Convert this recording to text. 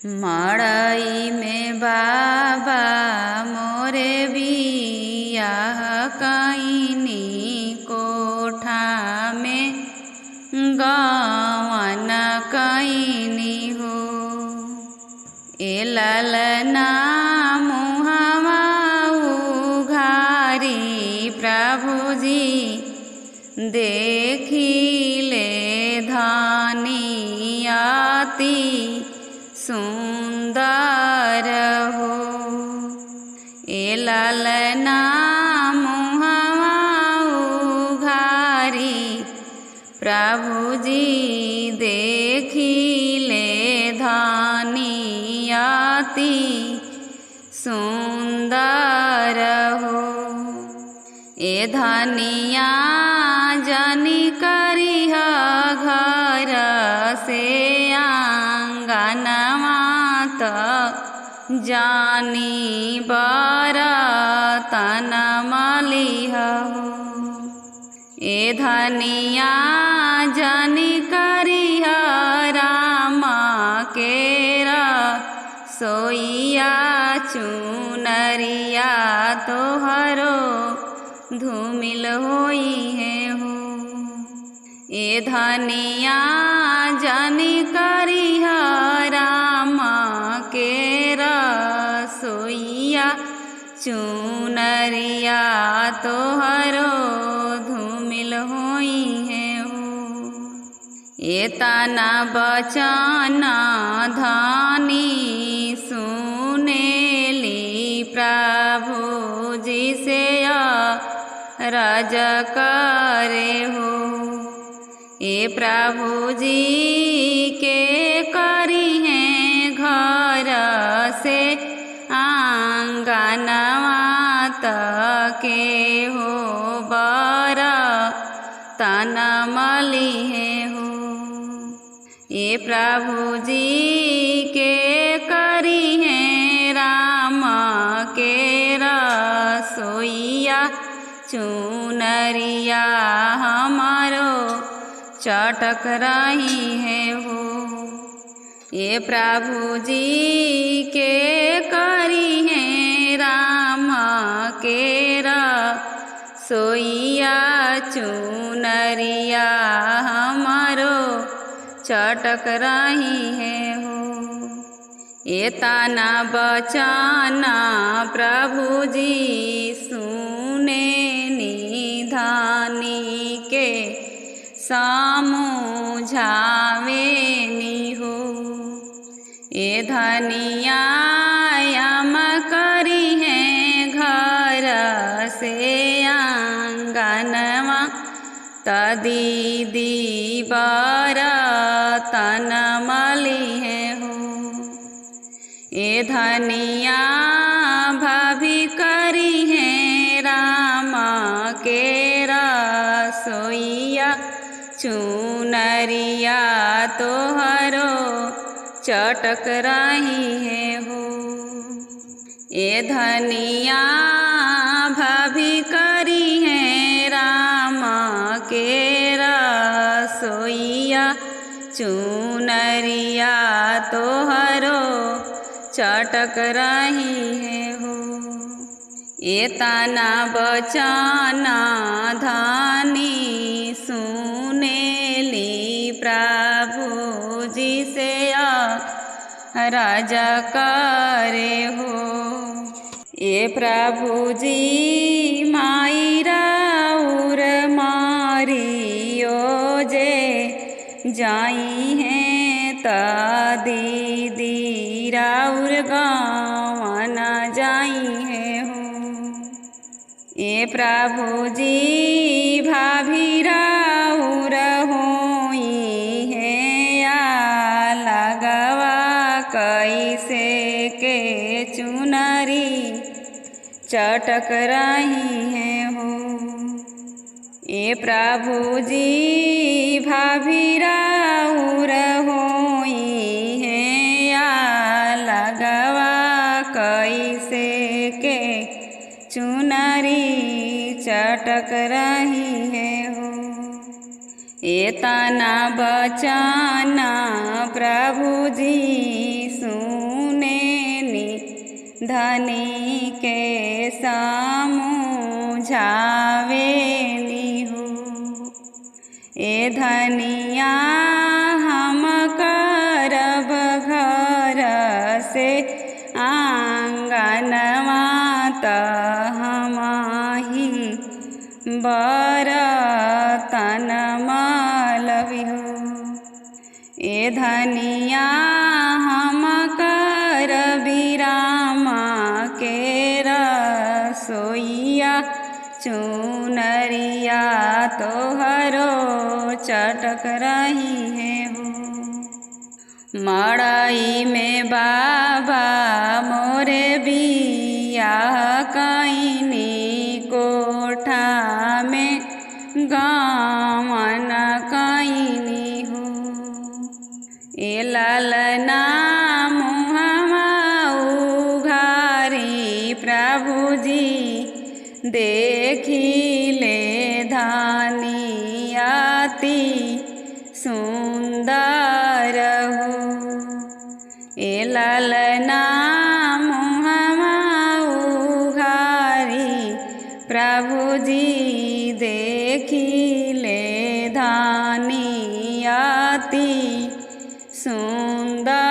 मड़ई में बाबा मोरे बियाह कईनी, कोठा में गवन कईनी हो। ए ललना मुहवा उघारी प्रभुजी, देखिले धनियाती सुंदर हो। ए ललना मुहवा उघारी प्रभुजी, देखिले धनियाती सुंदर हो। ए धनिया जनी करिह घर से आंगनवा, त जानी बरतन मलिह हो। ए धनिया जनी करिह राम केरा सोइया, चुनरिया तोहरो धूमिल होई है हो। ए धनिया जनी करिह राम केरा सोइया, चुनरिया तोहरो धूमिल होई है हो। ए तना बचन धनी सुनेली प्रभुजी से रज करे हो। ए प्रभुजी के करी हैं घर से आंगनवा, तके हो बर तन मली है हो। ए प्रभुजी के करी हैं राम केरा सोइया, चुनरिया हमारो चटक रही है हो। ए प्रभुजी के करी हैं राम केरा सोइया, चुनरिया हमारो चटक रही है हो। ए तना बचन प्रभुजी सुनेनी, धनी के समझावेनी हो। ए धनिया यम करी हैं घर से आंगनवा, त दीदी बरतन मली है हो। ए धनिया भाभी करी हैं राम केरा सोइया, चुनरिया तोहरो चटक रही है हो। ए धनिया भाभी करी हैं राम केरा सोइया, चुनरिया तोहरो चटक रही है हो। ए तना बचन धनी सुनेली प्रभुजी से राजा करे हो। ए प्रभुजी माई राउर मारियो जे जाई हैं, त दीदी राउर गवन जाई है हो। ए प्रभुजी भाभी राउर होई है या लगवा, कैसे के चुनरी चटक रही है हो। ए प्रभुजी भाभी राउर होई है या लगवा, कैसे के चुनरी चटक रही है हो। एतना बचन प्रभु जी सुनेनी, धनी के समझावेनी हो। ए धनिया हम करब घर से आंगनवा त हमहि बरतन मलबी हो। ए धनिया हम करबी रामा के रसोइया, चुनरिया तोहरो चटक रही है हो। मड़ई में बाबा मोरे बियाह कईनी, कोठा में गावन कईनी हो। ए ललना मुहमा उघारी प्रभु जी देखिले, धनियाति सुंदर हो। ए ललना मुहमा उघारी प्रभु जी देखिले, धनियाति सुंदर